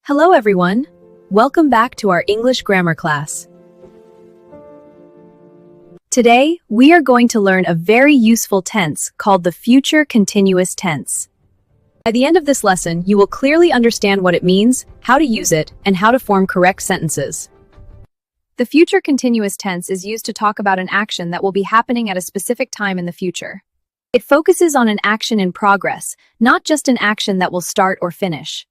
Hello everyone! Welcome back to our English grammar class. Today, we are going to learn a very useful tense called the future continuous tense. By the end of this lesson, you will clearly understand what it means, how to use it, and how to form correct sentences. The future continuous tense is used to talk about an action that will be happening at a specific time in the future. It focuses on an action in progress, not just an action that will start or finish.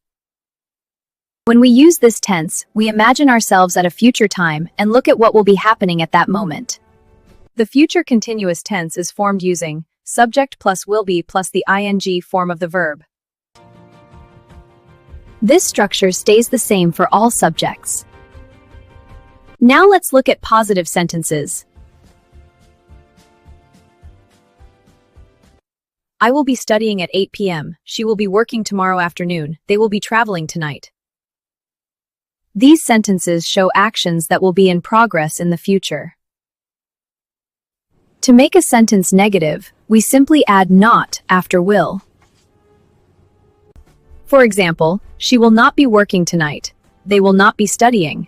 When we use this tense, we imagine ourselves at a future time and look at what will be happening at that moment. The future continuous tense is formed using subject plus will be plus the ing form of the verb. This structure stays the same for all subjects. Now let's look at positive sentences. I will be studying at 8 p.m. She will be working tomorrow afternoon. They will be traveling tonight. These sentences show actions that will be in progress in the future. To make a sentence negative, we simply add not after will. For example, she will not be working tonight. They will not be studying.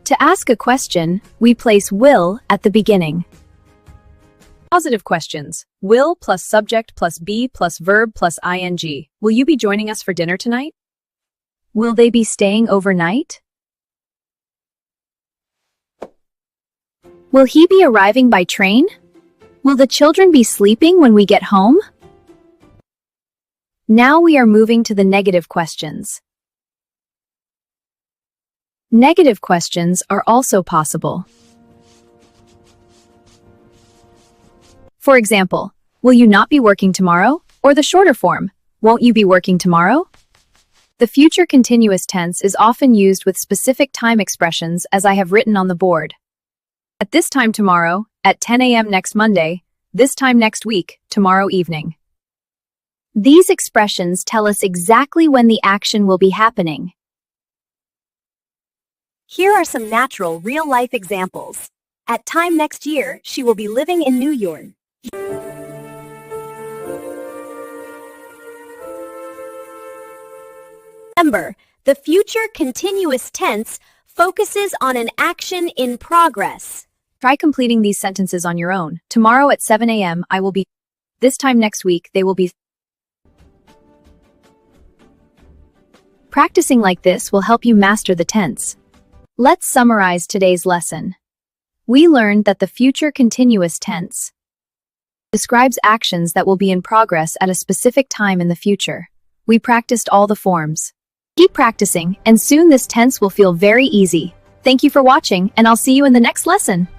To ask a question, we place will at the beginning. Positive questions. Will plus subject plus be plus verb plus ing. Will you be joining us for dinner tonight? Will they be staying overnight? Will he be arriving by train? Will the children be sleeping when we get home? Now we are moving to the negative questions. Negative questions are also possible. For example, will you not be working tomorrow? Or the shorter form, won't you be working tomorrow? The future continuous tense is often used with specific time expressions, as I have written on the board. At this time tomorrow, at 10 a.m. next Monday, this time next week, tomorrow evening. These expressions tell us exactly when the action will be happening. Here are some natural, real-life examples. At time next year, she will be living in New York. Remember, the future continuous tense focuses on an action in progress. Try completing these sentences on your own. Tomorrow at 7 a.m. I will be. This time next week, they will be. Practicing like this will help you master the tense. Let's summarize today's lesson. We learned that the future continuous tense describes actions that will be in progress at a specific time in the future. We practiced all the forms. Keep practicing, and soon this tense will feel very easy. Thank you for watching, and I'll see you in the next lesson.